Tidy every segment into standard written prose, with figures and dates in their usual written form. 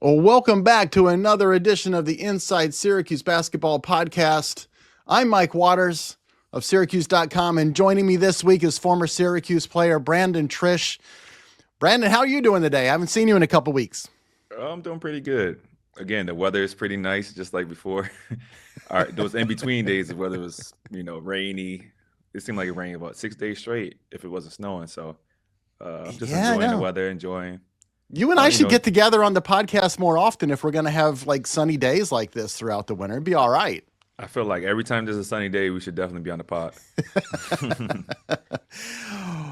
Well, welcome back to another edition of the Inside Syracuse Basketball Podcast. I'm Mike Waters of syracuse.com, and joining me this week is former Syracuse player Brandon Triche. Brandon, how are you doing today? I haven't seen you in a couple weeks. I'm doing pretty good. Again, the weather is pretty nice, just like before. All right, those in between days, the weather was, rainy. It seemed like it rained about 6 days straight if it wasn't snowing. So, just Yeah, I enjoying the know. weather, enjoying. You and I should get together on the podcast more often if we're going to have like sunny days like this throughout the winter. It'd be all right. I feel like every time there's a sunny day, we should definitely be on the pod.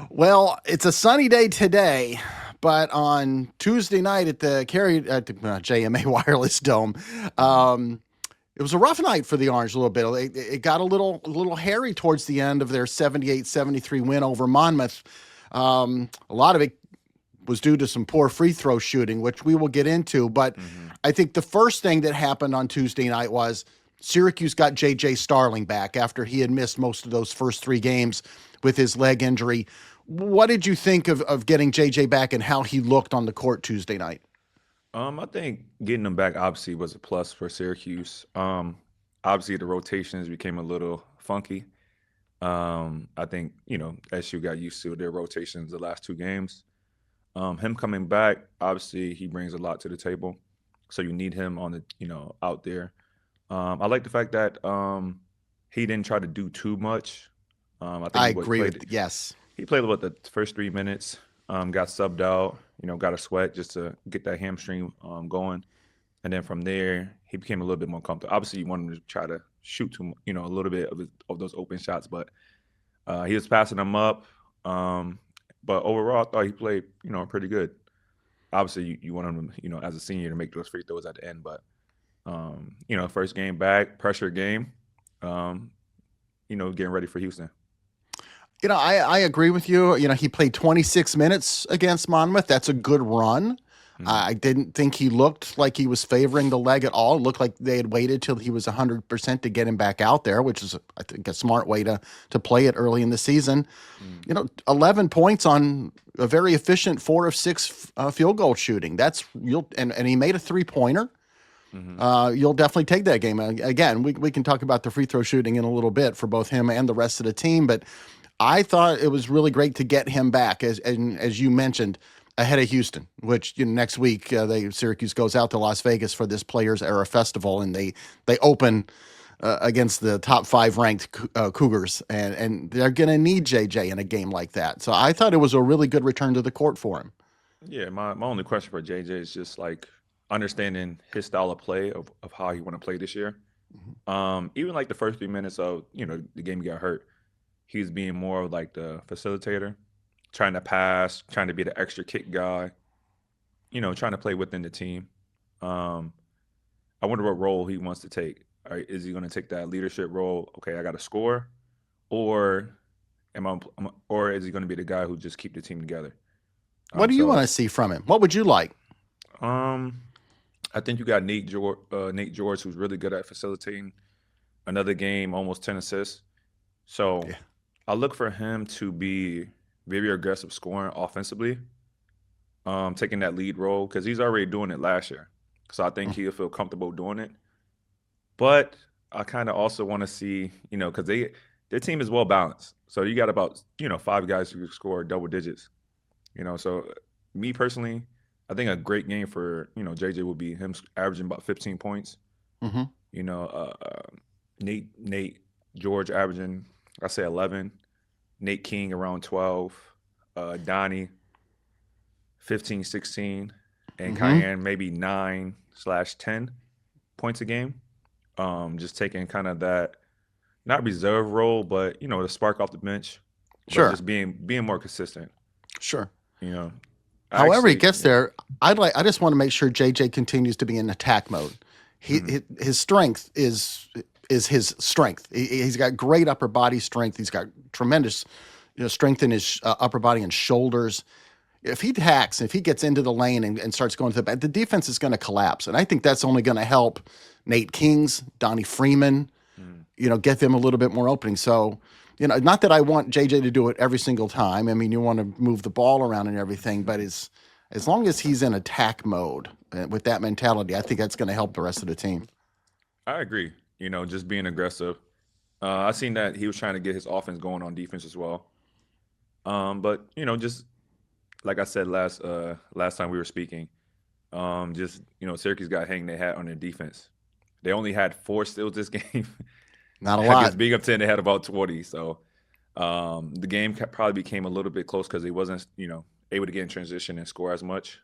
Well, it's a sunny day today, but on Tuesday night at the JMA Wireless Dome, it was a rough night for the Orange a little bit. It got a little hairy towards the end of their 78-73 win over Monmouth. A lot of it was due to some poor free throw shooting, which we will get into. But I think the first thing that happened on Tuesday night was Syracuse got JJ Starling back after he had missed most of those first three games with his leg injury. What did you think of getting JJ back and how he looked on the court Tuesday night? I think getting them back obviously was a plus for Syracuse. Obviously the rotations became a little funky. I think, SU got used to their rotations the last two games. Him coming back, obviously he brings a lot to the table. So you need him on the, out there. I like the fact that he didn't try to do too much. I agree with yes. He played about the first 3 minutes, got subbed out, got a sweat just to get that hamstring going. And then from there, he became a little bit more comfortable. Obviously, you want him to try to shoot a little bit of those open shots, but he was passing them up. But overall, I thought he played, pretty good. Obviously, you want him, as a senior to make those free throws at the end. But, first game back, pressure game, getting ready for Houston. I agree with you. He played 26 minutes against Monmouth. That's a good run. I didn't think he looked like he was favoring the leg at all. It looked like they had waited till he was 100% to get him back out there, which is, I think, a smart way to play it early in the season. 11 points on a very efficient 4 of 6 field goal shooting. And he made a 3-pointer. You'll definitely take that game. Again, we can talk about the free throw shooting in a little bit for both him and the rest of the team, but I thought it was really great to get him back, as you mentioned, ahead of Houston, which next week Syracuse goes out to Las Vegas for this Players Era Festival, and they open against the top 5 ranked Cougars, and they're going to need JJ in a game like that. So I thought it was a really good return to the court for him. Yeah, my only question for JJ is just like understanding his style of play of how he want to play this year. Even like the first 3 minutes of the game he got hurt, he's being more of like the facilitator, trying to pass, trying to be the extra kick guy, trying to play within the team. I wonder what role he wants to take. Is he going to take that leadership role? Okay, I got to score, or or is he going to be the guy who just keep the team together? What do you want to see from him? What would you like? I think you got Nate George, who's really good at facilitating. Another game, almost 10 assists. So yeah. I look for him to be very aggressive scoring offensively, taking that lead role, because he's already doing it last year. So I think he'll feel comfortable doing it. But I kind of also want to see, because their team is well balanced. So you got about, 5 guys who can score double digits. So me personally, I think a great game for, JJ would be him averaging about 15 points. Nate George averaging, I say 11. Nate King around 12. Donnie 15, 16. And Cayenne maybe 9/10 points a game. Just taking kind of that, not reserve role, but, the spark off the bench. Sure. Just being more consistent. Sure. However he gets there, I just want to make sure JJ continues to be in attack mode. His strength is his strength. He's got great upper body strength. He's got tremendous strength in his upper body and shoulders. If he hacks, if he gets into the lane and starts going to the defense is going to collapse. And I think that's only going to help Nate Kings, Donnie Freeman, get them a little bit more opening. So, not that I want JJ to do it every single time. I mean, you want to move the ball around and everything, but As long as he's in attack mode with that mentality, I think that's going to help the rest of the team. I agree. Just being aggressive. I seen that he was trying to get his offense going on defense as well. But just like I said last time we were speaking, just Syracuse got hanging their hat on their defense. They only had 4 steals this game. Not a Against lot. being up 10, they had about 20. So the game probably became a little bit close because he wasn't able to get in transition and score as much.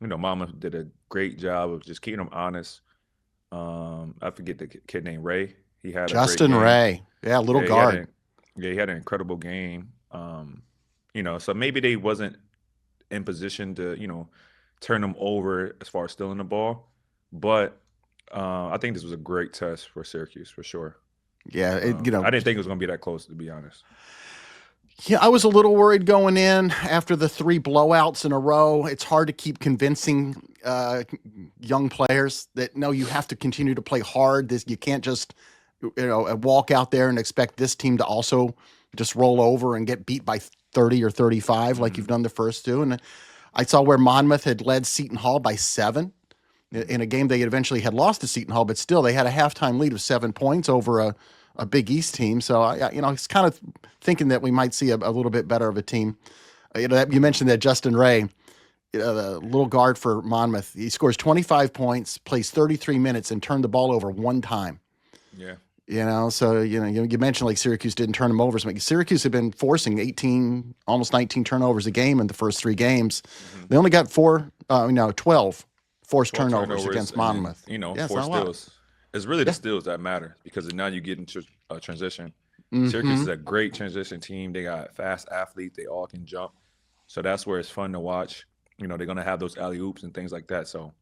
Monmouth did a great job of just keeping them honest. I forget the kid named Ray. He had Justin a great game. Ray. Yeah, little guard. He had an incredible game. So maybe they wasn't in position to, turn them over as far as stealing the ball. But I think this was a great test for Syracuse for sure. Yeah, I didn't think it was going to be that close, to be honest. Yeah, I was a little worried going in after the 3 blowouts in a row. It's hard to keep convincing young players that, no, you have to continue to play hard. You can't just walk out there and expect this team to also just roll over and get beat by 30 or 35 like you've done the first 2. And I saw where Monmouth had led Seton Hall by 7 in a game they eventually had lost to Seton Hall, but still they had a halftime lead of 7 points over a Big East team. So I was kind of thinking that we might see a little bit better of a team. You mentioned that Justin Ray, the little guard for Monmouth, he scores 25 points, plays 33 minutes, and turned the ball over 1 time. Yeah. So you mentioned like Syracuse didn't turn them over. Syracuse had been forcing 18, almost 19 turnovers a game in the first 3 games. Mm-hmm. They only got 12 forced turnovers against Monmouth. And, 4 steals. It's really the steals that matter because now you get into a transition. Mm-hmm. Syracuse is a great transition team. They got fast athletes. They all can jump. So that's where it's fun to watch. They're going to have those alley-oops and things like that. So,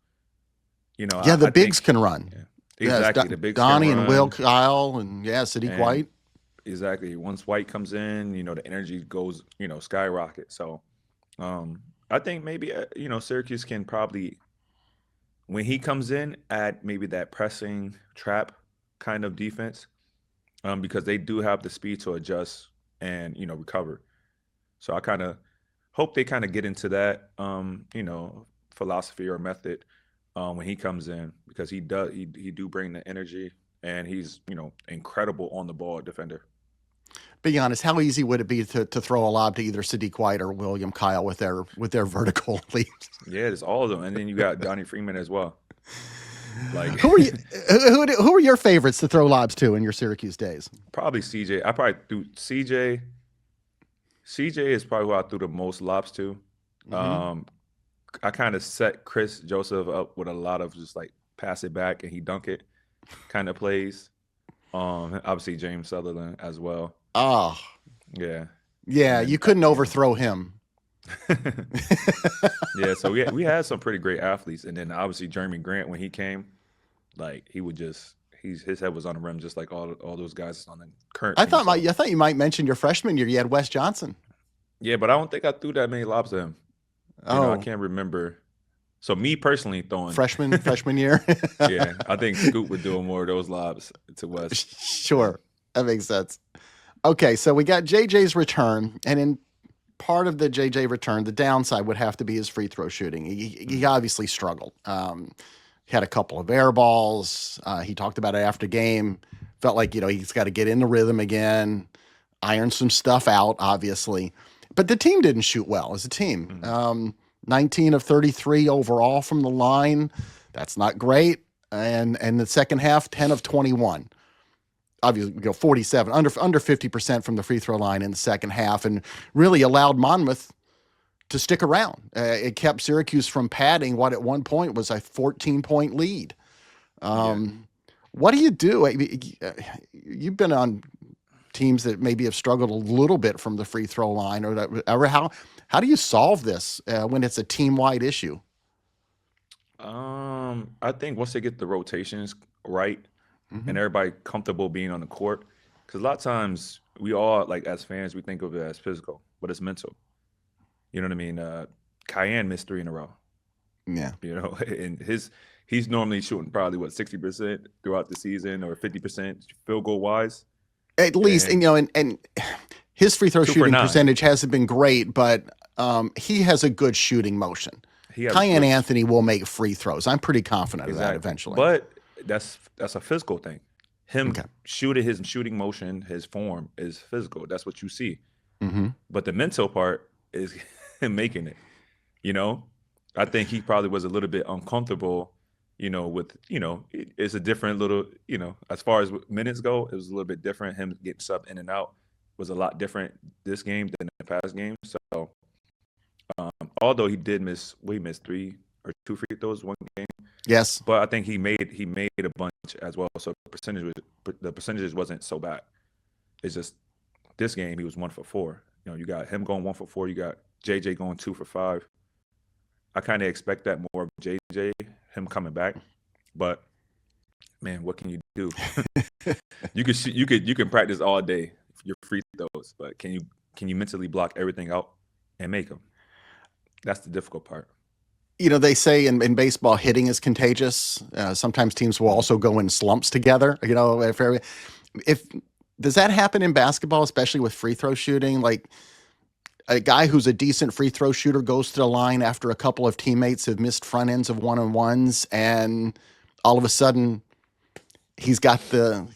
the bigs can run. Yeah. Exactly. The bigs Donnie can and run. Will Kyle and Sadiq White. Exactly. Once White comes in, the energy goes, skyrocket. So I think maybe, Syracuse can probably, when he comes in, add maybe that pressing trap kind of defense because they do have the speed to adjust and, recover. So I kind of hope they kind of get into that, philosophy or method when he comes in because he do bring the energy and he's, incredible on the ball defender. Be honest, how easy would it be to throw a lob to either Sadiq White or William Kyle with their vertical leaps? Yeah, it's all of them, and then you got Donnie Freeman as well. Like who are your favorites to throw lobs to in your Syracuse days? Probably CJ. I probably threw CJ. CJ is probably who I threw the most lobs to. Mm-hmm. I kind of set Chris Joseph up with a lot of just like pass it back and he dunk it kind of plays. Obviously James Sutherland as well. Oh, yeah. Yeah, you couldn't overthrow him. Yeah, so we had some pretty great athletes, and then obviously Jeremy Grant when he came, like he would just his head was on the rim just like all those guys on the current. I thought you might mention your freshman year. You had Wes Johnson. Yeah, but I don't think I threw that many lobs to him. I can't remember. So me personally throwing freshman year. Yeah, I think Scoop would do more of those lobs to Wes. Sure, that makes sense. Okay, so we got JJ's return, and in part of the JJ return, the downside would have to be his free throw shooting. He obviously struggled. He had a couple of air balls. He talked about it after game. Felt like he's got to get in the rhythm again, iron some stuff out, obviously. But the team didn't shoot well as a team. 19 of 33 overall from the line. That's not great. And the second half, 10 of 21. Obviously, 47, under 50% from the free throw line in the second half, and really allowed Monmouth to stick around. It kept Syracuse from padding what at one point was a 14-point lead. What do you do? You've been on teams that maybe have struggled a little bit from the free throw line, or how do you solve this when it's a team-wide issue? I think once they get the rotations right and everybody comfortable being on the court, because a lot of times we all, like as fans, we think of it as physical, but it's mental. You know what I mean? Cayenne missed 3 in a row. Yeah. And he's normally shooting probably 60% throughout the season or 50% field goal wise. At least, and his free throw shooting percentage hasn't been great, but he has a good shooting motion. He has Cayenne good Anthony will make free throws. I'm pretty confident of that exactly, eventually. but that's a physical thing. Him Okay. his shooting motion, his form is physical. That's what you see. Hmm. But the mental part is him making it. You know, I think he probably was a little bit uncomfortable. With it's a different little. As far as minutes go, it was a little bit different. Him getting subbed in and out was a lot different this game than the past game. So, although he missed three or two free throws one game, Yes. but I think he made a bunch as well. So the percentages wasn't so bad. It's just this game he was 1 for 4. You got him going 1 for 4. You got JJ going 2 for 5. I kind of expect that more of JJ, him coming back. But man, what can you do? You can practice all day your free throws, but can you mentally block everything out and make them? That's the difficult part. They say in baseball, hitting is contagious. Sometimes teams will also go in slumps together. If does that happen in basketball, especially with free throw shooting? Like a guy who's a decent free throw shooter goes to the line after a couple of teammates have missed front ends of one-on-ones, and all of a sudden he's got to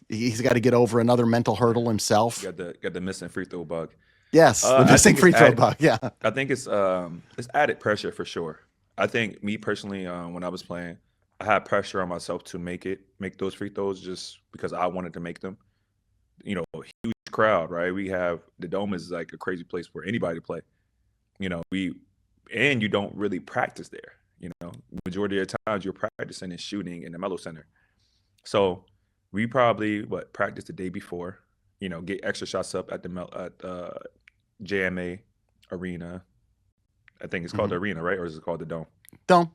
get over another mental hurdle himself. Got the missing free throw bug. Yes, the missing free throw bug. Yeah, I think it's added pressure for sure. I think me personally, when I was playing, I had pressure on myself to make those free throws just because I wanted to make them. Huge crowd, right? We have the Dome is like a crazy place for anybody to play. And you don't really practice there. Majority of the times you're practicing and shooting in the Mello Center. So we probably practice the day before. Get extra shots up at the JMA Arena. I think it's called the Arena, right? Or is it called the Dome? Dome.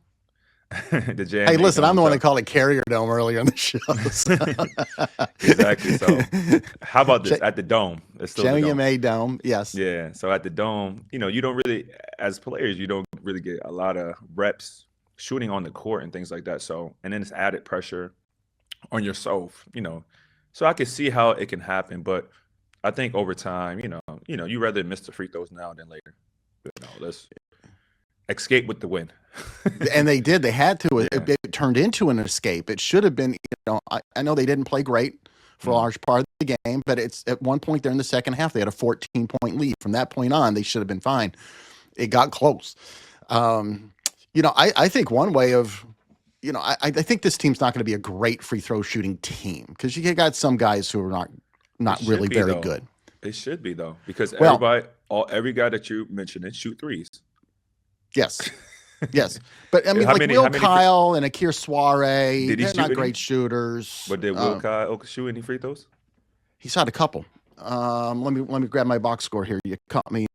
The JMA Hey, listen, Dome. I'm the one that called it Carrier Dome earlier in the show. Exactly. So how about this? At the Dome. It's still the Dome. JMA Dome, yes. Yeah. So at the Dome, you don't really, as players, you don't really get a lot of reps shooting on the court and things like that. So, and then it's added pressure on yourself, So I can see how it can happen, but I think over time, you rather miss the free throws now than later. Let's escape with the win. And they did. They had to. Yeah. It turned into an escape. It should have been. I know they didn't play great for a large part of the game, but it's at one point there in the second half they had a 14-point lead. From that point on, they should have been fine. It got close. I think one way of, I think this team's not going to be a great free throw shooting team because you got some guys who are not really very good. It should be though, because every guy that you mentioned shoot threes. Yes. Yes. But I mean, Will Kyle and Akir Soiree, they're not great shooters. But did Will Kyle shoot any free throws? He shot a couple. Let me grab my box score here. You caught me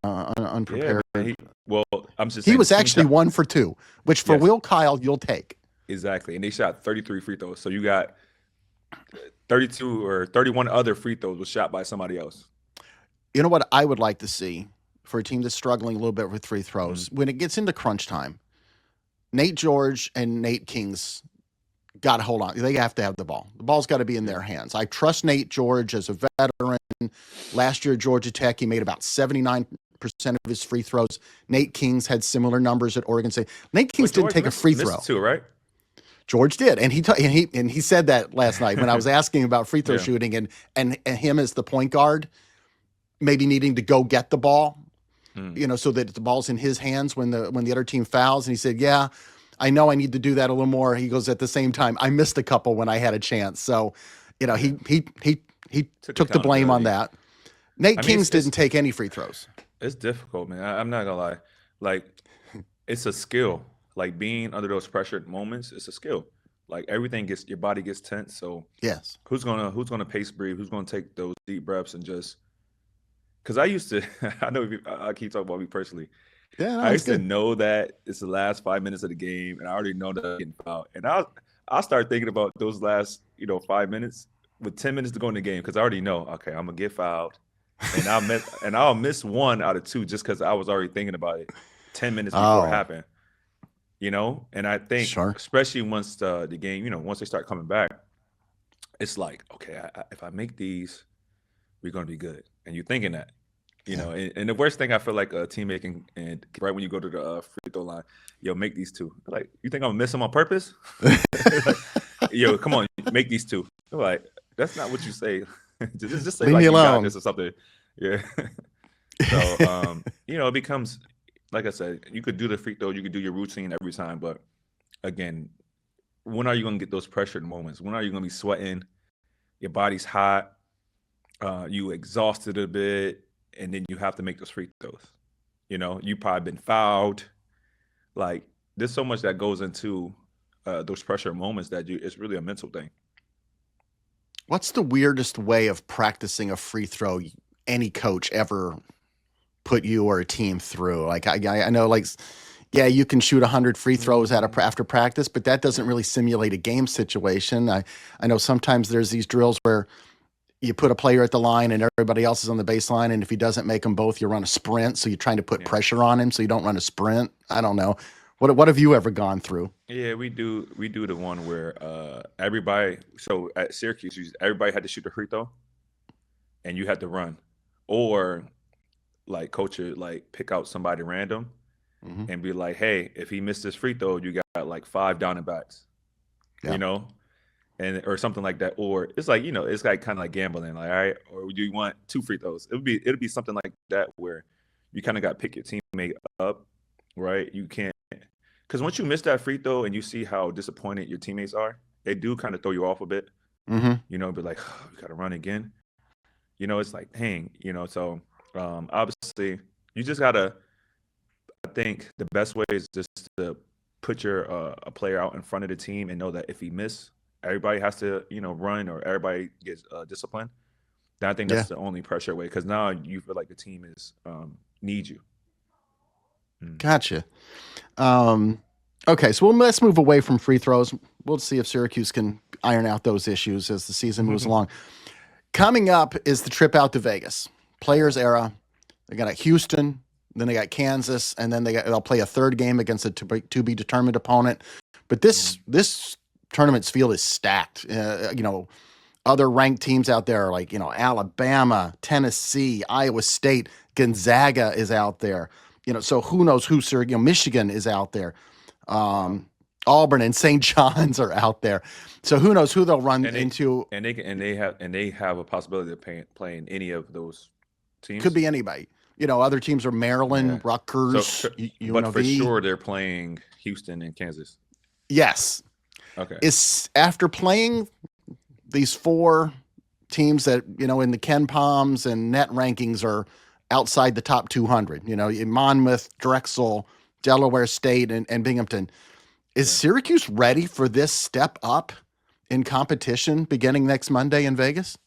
unprepared. Yeah, I'm just saying. He was actually 1 for 2, which for Will Kyle, you'll take. Exactly. And they shot 33 free throws. So you got 32 or 31 other free throws was shot by somebody else. You know what I would like to see for a team that's struggling a little bit with free throws? When it gets into crunch time, Nate George and Nate King's got to hold on. They have to have the ball. The ball's got to be in their hands. I trust Nate George as a veteran. Last year at Georgia Tech, he made about 79% of his free throws. Nate King's had similar numbers at Oregon State. Nate King's didn't take a free throw. Too, right? George did, and he said that last night when I was asking about free throw shooting and him as the point guard, maybe needing to go get the ball, so that the ball's in his hands when the other team fouls. And he said, "Yeah, I know I need to do that a little more." He goes, "At the same time, I missed a couple when I had a chance." So, he took the blame on that. Nate Kings didn't take any free throws. It's difficult, man. I'm not gonna lie. Like, it's a skill. Like being under those pressured moments, it's a skill. Like your body gets tense. So yes, who's gonna pace breathe? Who's gonna take those deep breaths and just? Because I used to, I know I keep talking about me personally. Yeah, I used to know that it's the last 5 minutes of the game, and I already know that I'm getting fouled. And I'll start thinking about those last 5 minutes with 10 minutes to go in the game because I already know, okay, I'm gonna get fouled, and I'll miss 1 out of 2 just because I was already thinking about it 10 minutes before it happened. And I think, especially once the game, once they start coming back, it's like, okay, if I make these, we're gonna be good. And you're thinking that, Yeah. And the worst thing I feel like a teammate can, and right when you go to the free throw line, yo, make these two. Like, you think I'm gonna miss them on purpose? Like, yo, come on, make these two. I'm like, that's not what you say. just say Leave me like you got alone. this or something. Yeah. So it becomes, like I said, you could do the free throw, you could do your routine every time, but again, when are you gonna get those pressured moments? When are you gonna be sweating? Your body's hot, you exhausted a bit, and then you have to make those free throws. You probably been fouled. Like, there's so much that goes into those pressure moments that it's really a mental thing. What's the weirdest way of practicing a free throw any coach ever put you or a team through? Like I know, like, yeah, you can shoot 100 free throws after practice, but that doesn't really simulate a game situation. I know sometimes there's these drills where you put a player at the line and everybody else is on the baseline, and if he doesn't make them both, you run a sprint. So you're trying to put Yeah. pressure on him so you don't run a sprint. I don't know. What have you ever gone through? Yeah, we do the one where everybody, so at Syracuse, everybody had to shoot the free throw and you had to run. Or like coach would like pick out somebody random Hmm. and be like, hey, if he missed this free throw, you got like 5 down and backs, Yeah. you know? And or something like that. Or it's like, it's like kind of like gambling, like, all right, or do you want 2 free throws? It'll be something like that where you kind of got to pick your teammate up, right? You can't, because once you miss that free throw and you see how disappointed your teammates are, they do kind of throw you off a bit, Hmm. be like, oh, we got to run again. It's like, dang, so obviously you just got to, I think the best way is just to put your a player out in front of the team and know that if he miss, everybody has to, run or everybody gets disciplined. Then I think Yeah. that's the only pressure way because now you feel like the team is needs you. Mm. Gotcha. Um, okay, so let's move away from free throws. We'll see if Syracuse can iron out those issues as the season moves along. Coming up is the trip out to Vegas. Players era. They got Houston, then they got Kansas, and then they'll play a third game against a to be determined opponent. But this tournament's field is stacked. Other ranked teams out there are like Alabama, Tennessee, Iowa State, Gonzaga is out there. So who knows who Michigan is out there. Auburn and St. John's are out there. So who knows who they'll run and they into. and they have a possibility of playing any of those Could teams. be anybody. Other teams are Yeah. Maryland, So, Rutgers, but for UNLV. sure they're playing Houston and Kansas. Yes. Okay. Is after playing these 4 teams that, in the Ken Palms and net rankings are outside the top 200, in Monmouth, Drexel, Delaware State, and Binghamton. Is Yeah. Syracuse ready for this step up in competition beginning next Monday in Vegas?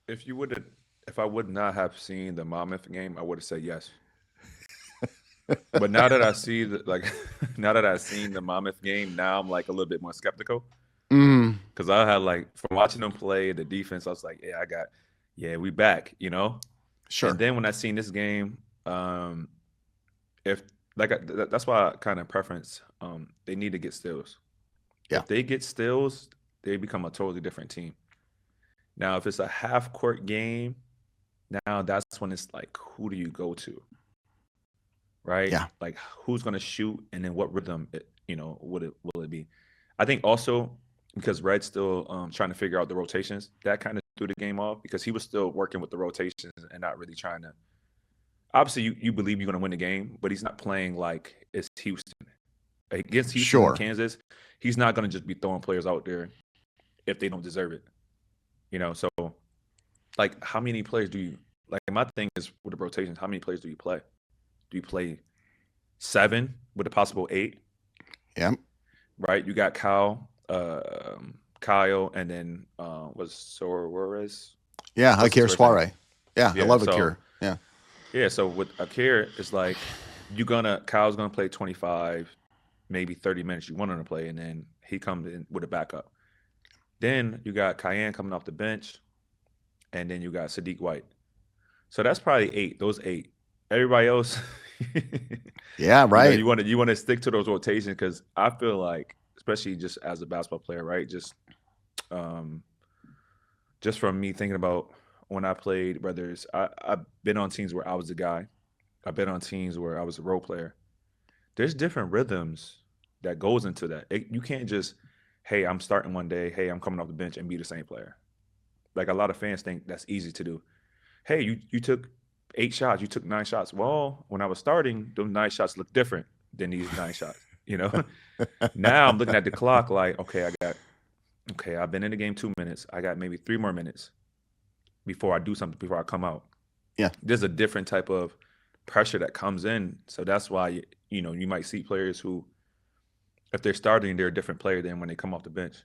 If you would, if I would not have seen the Monmouth game, I would have said yes. But now that I see now that I've seen the Monmouth game, now I'm like a little bit more skeptical Mm, because I had like from watching them play the defense, I was like, yeah, we back, And sure. then when I seen this game, if like that's why I kind of preference, they need to get steals. Yeah. If they get steals, they become a totally different team. Now, if it's a half court game, now that's when it's like, who do you go to? Right? Yeah. Like who's gonna shoot and then what rhythm will it be? I think also because Red's still trying to figure out the rotations, that kind of threw the game off because he was still working with the rotations and not really trying to, obviously you believe you're gonna win the game, but he's not playing like it's Houston. Against Houston and Sure. Kansas, he's not gonna just be throwing players out there if they don't deserve it. So like how many players do you like my thing is with the rotations, how many players do you play? Do you play 7 with a possible 8? Yeah. Right? You got Kyle, and then was Soares. Yeah. What's his Akir first name? Soare. Yeah. I Yeah. love So Akir. Yeah. yeah. So with Akir, it's like Kyle's gonna play 25, maybe 30 minutes. You want him to play, and then he comes in with a backup. Then you got Cayenne coming off the bench, and then you got Sadiq White. So that's probably 8. Those 8. Everybody else, Yeah. Right. you want to stick to those rotations because I feel like, especially just as a basketball player, right? Just from me thinking about when I played, whether it's I've been on teams where I was the guy, I've been on teams where I was a role player. There's different rhythms that goes into that. You can't just, hey, I'm starting one day, hey, I'm coming off the bench and be the same player. Like a lot of fans think that's easy to do. Hey, you took 8 shots, you took 9 shots. Well, when I was starting, those 9 shots look different than these 9 shots. You know, now I'm looking at the clock like, okay, I've been in the game 2 minutes. I got maybe 3 more minutes before I do something, before I come out. Yeah. There's a different type of pressure that comes in. So that's why, you might see players who, if they're starting, they're a different player than when they come off the bench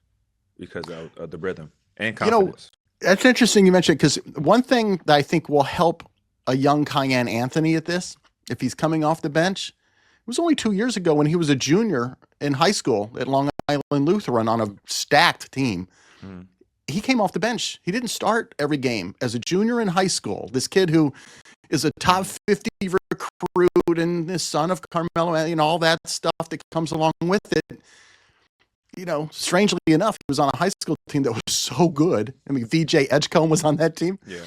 because of the rhythm and confidence. That's interesting you mentioned, because one thing that I think will help a young Cayenne Anthony at this, if he's coming off the bench, it was only 2 years ago when he was a junior in high school at Long Island Lutheran on a stacked team. Mm. He came off the bench. He didn't start every game as a junior in high school. This kid who is a top 50 recruit and the son of Carmelo, all that stuff that comes along with it. Strangely enough, he was on a high school team that was so good. I mean, VJ Edgecombe was on that team. Yeah.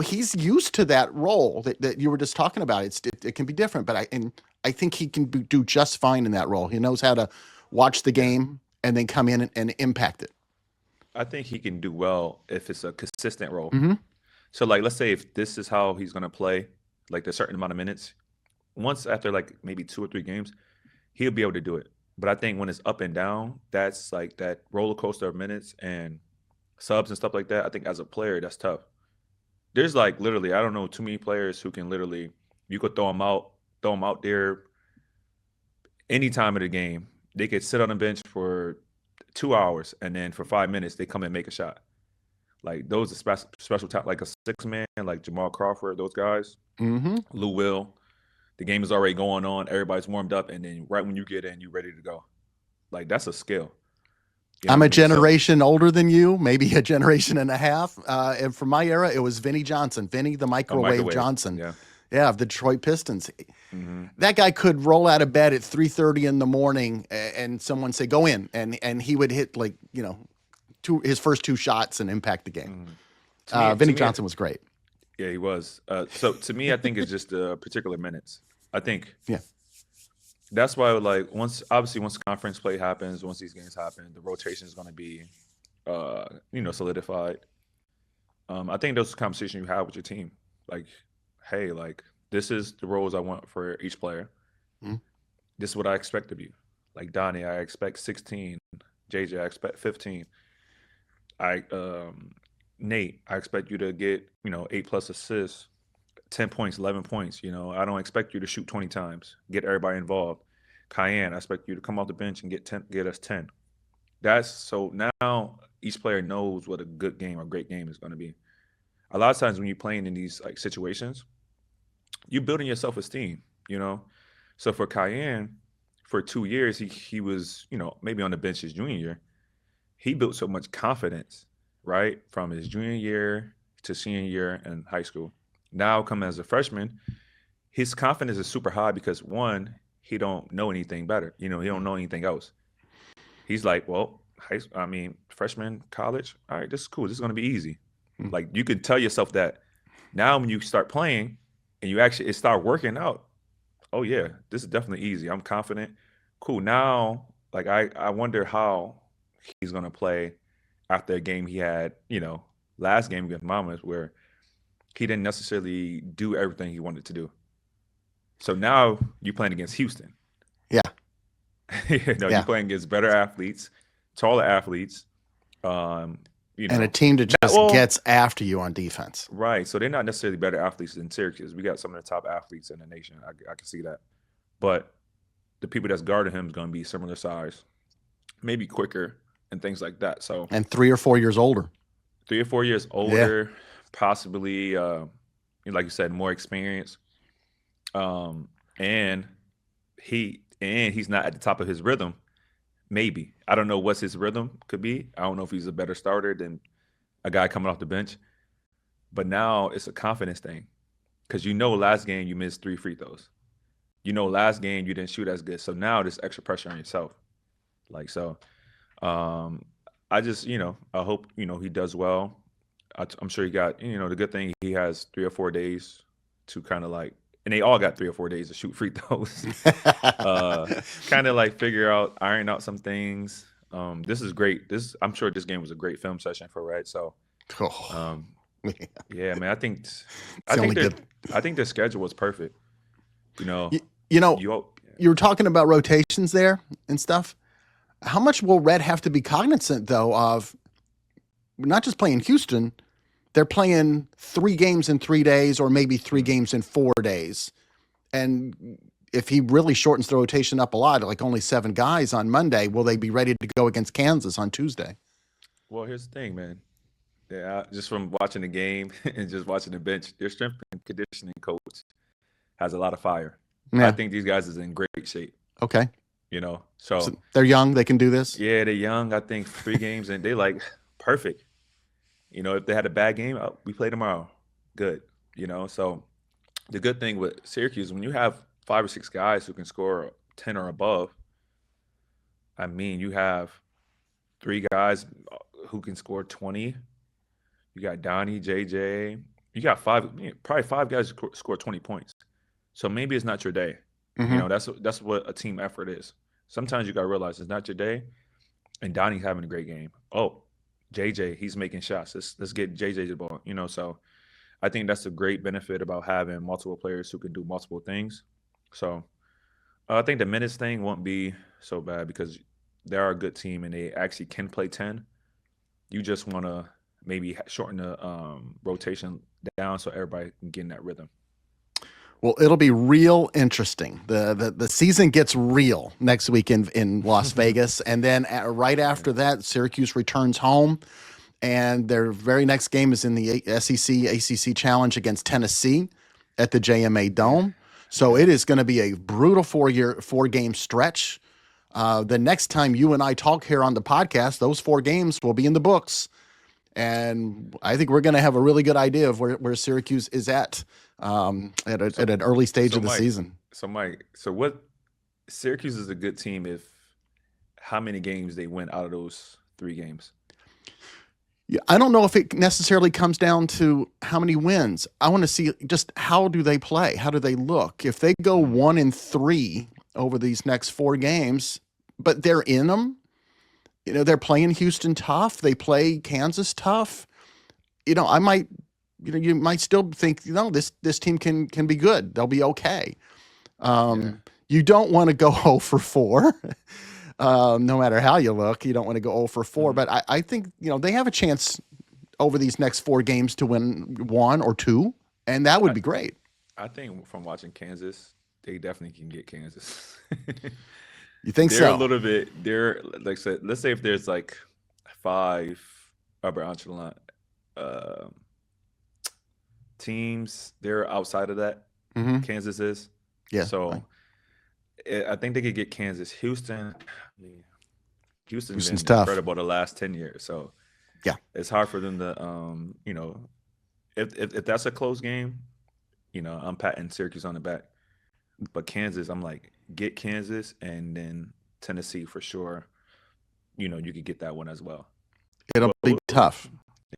He's used to that role that you were just talking about. It can be different, but I think he can do just fine in that role. He knows how to watch the game and then come in and impact it. I think he can do well if it's a consistent role. Mm-hmm. So, like, let's say if this is how he's going to play, like a certain amount of minutes, once after like maybe 2 or 3 games, he'll be able to do it. But I think when it's up and down, that's like that roller coaster of minutes and subs and stuff like that. I think as a player, that's tough. There's like literally, I don't know too many players who can literally, you could throw them out there any time of the game. They could sit on the bench for 2 hours and then for 5 minutes they come and make a shot. Like those are special talent, like a 6-man, like Jamal Crawford, those guys, Mm-hmm. Lou Will. The game is already going on, everybody's warmed up, and then right when you get in, you're ready to go. Like that's a skill. I'm a generation older than you, maybe a generation and a half. And from my era, it was Vinnie Johnson, Vinnie the Microwave Johnson. Yeah, of the Detroit Pistons. Mm-hmm. That guy could roll out of bed at 3:30 in the morning and someone say, go in. And he would hit his first 2 shots and impact the game. Mm-hmm. Vinnie Johnson was great. Yeah, he was. So to me, I think it's just particular minutes. I think that's why, like, once conference play happens, once these games happen, the rotation is going to be, solidified. I think those conversations you have with your team, like, hey, like, this is the roles I want for each player. Mm-hmm. This is what I expect of you. Like Donnie, I expect 16. JJ, I expect 15. Nate, I expect you to get 8+ assists, 10 points, 11 points. I don't expect you to shoot 20 times. Get everybody involved. Cayenne, I expect you to come off the bench and get us 10. That's so now each player knows what a good game or great game is going to be. A lot of times when you're playing in these like situations, you're building your self-esteem. So for Cayenne, for 2 years, he was maybe on the bench his junior year. He built so much confidence, right, from his junior year to senior year in high school. Now coming as a freshman, his confidence is super high because one, he don't know anything better. He don't know anything else. He's like, well, freshman, college, all right, this is cool. This is going to be easy. Mm-hmm. Like you can tell yourself that. Now when you start playing and it start working out, oh yeah, this is definitely easy. I'm confident. Cool. Now, like I wonder how he's going to play after a game he had, last game against Monmouth where he didn't necessarily do everything he wanted to do. So now you're playing against Houston. Yeah. You're playing against better athletes, taller athletes. And a team that just gets after you on defense. Right. So they're not necessarily better athletes than Syracuse. We got some of the top athletes in the nation. I can see that. But the people that's guarding him is going to be similar size, maybe quicker and things like that. So and 3 or 4 years older. 3 or 4 years older, possibly, like you said, more experience. And he's not at the top of his rhythm. Maybe. I don't know what's his rhythm could be. I don't know if he's a better starter than a guy coming off the bench. But now it's a confidence thing. Because last game you missed 3 free throws. Last game you didn't shoot as good. So now there's extra pressure on yourself. I just, I hope, he does well. I'm sure he got, the good thing he has 3 or 4 days to kind of like, and they all got 3 or 4 days to shoot free throws. Kind of like iron out some things. This is great. I'm sure this game was a great film session for Red. So, Oh, um, yeah, man, it's the only good. I think their schedule was perfect. You know, You know, you you were talking about rotations there and stuff. How much will Red have to be cognizant, though, of not just playing Houston? They're playing 3 games in 3 days or maybe 3 games in 4 days. And if he really shortens the rotation up a lot, like only 7 guys on Monday, will they be ready to go against Kansas on Tuesday? Well, here's the thing, man. Yeah, just from watching the game and just watching the bench, their strength and conditioning coach has a lot of fire. Yeah. I think these guys is in great shape. Okay. So they're young. They can do this. Yeah, they're young. I think 3 games and they like perfect. If they had a bad game, we play tomorrow. Good. So the good thing with Syracuse, when you have 5 or 6 guys who can score 10 or above, I mean, you have 3 guys who can score 20. You got Donnie, JJ. You got probably 5 guys who score 20 points. So maybe it's not your day. Mhm. That's what a team effort is. Sometimes you got to realize it's not your day. And Donnie's having a great game. Oh, JJ, he's making shots. Let's get JJ the ball. So I think that's a great benefit about having multiple players who can do multiple things. So I think the minutes thing won't be so bad because they are a good team and they actually can play 10. You just want to maybe shorten the rotation down so everybody can get in that rhythm. Well, it'll be real interesting. The season gets real next week in Las Vegas, and then right after that, Syracuse returns home, and their very next game is in the SEC ACC Challenge against Tennessee at the JMA Dome. So it is going to be a brutal 4-game stretch. The next time you and I talk here on the podcast, those 4 games will be in the books. And I think we're going to have a really good idea of where Syracuse is at an early stage of the season. So, Mike, what Syracuse is a good team if how many games they win out of those 3 games? Yeah, I don't know if it necessarily comes down to how many wins. I want to see just how do they play? How do they look? If they go 1-3 over these next 4 games, but they're in them, they're playing Houston tough. They play Kansas tough. I might, you might still think, this team can be good. They'll be okay. You don't want to go 0 for 4. No matter how you look, you don't want to go 0 for 4. But I think, they have a chance over these next 4 games to win 1 or 2, and that would be great. I think from watching Kansas, they definitely can get Kansas. You think they're so? A little bit. They're like said. Let's say if there's like 5 upper echelon teams, they're outside of that. Mm-hmm. Kansas is. Yeah. So I think they could get Kansas. Houston's been tough. incredible the last 10 years. So yeah, it's hard for them to if that's a close game, I'm patting Syracuse on the back. But Kansas, I'm like, get Kansas and then Tennessee for sure. You could get that one as well. It'll be tough.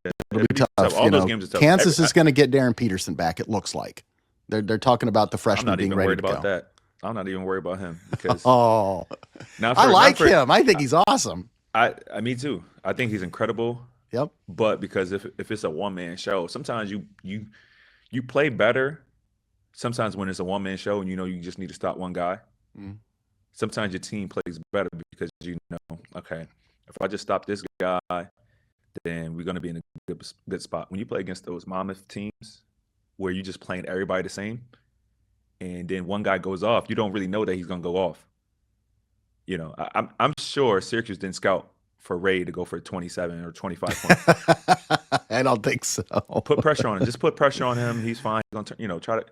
It'll be tough. All those games are tough. Kansas is going to get Darren Peterson back. It looks like they're talking about the freshman being ready to go. I'm not even worried about that. I'm not even worried about him because I like him. I think he's awesome. Me too. I think he's incredible. Yep. But because if it's a one-man show, sometimes you play better. Sometimes when it's a one-man show and you just need to stop one guy. Sometimes your team plays better because okay, if I just stop this guy, then we're going to be in a good spot. When you play against those Monmouth teams where you're just playing everybody the same, and then one guy goes off, you don't really know that he's going to go off. I'm sure Syracuse didn't scout for Ray to go for 27 or 25 points. I don't think so. Put pressure on him. Just put pressure on him. He's fine. He's going to try to.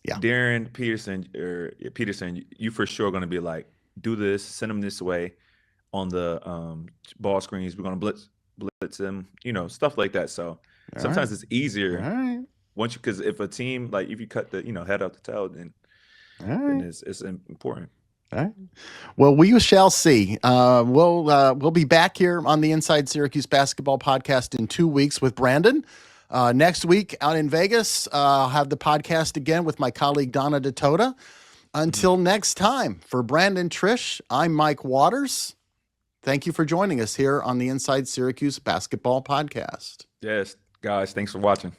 Yeah. Darren Peterson, you for sure going to be like, do this, send him this way on the ball screens. We're going to blitz him, stuff like that. So sometimes it's easier once because if a team, like if you cut the, head out the tail, then it's important. All right. Well, we shall see. We'll be back here on the Inside Syracuse Basketball podcast in 2 weeks with Brandon. Next week out in Vegas, I'll have the podcast again with my colleague Donna DeToda. Until next time, for Brandon Triche, I'm Mike Waters. Thank you for joining us here on the Inside Syracuse Basketball podcast. Yes, guys, thanks for watching.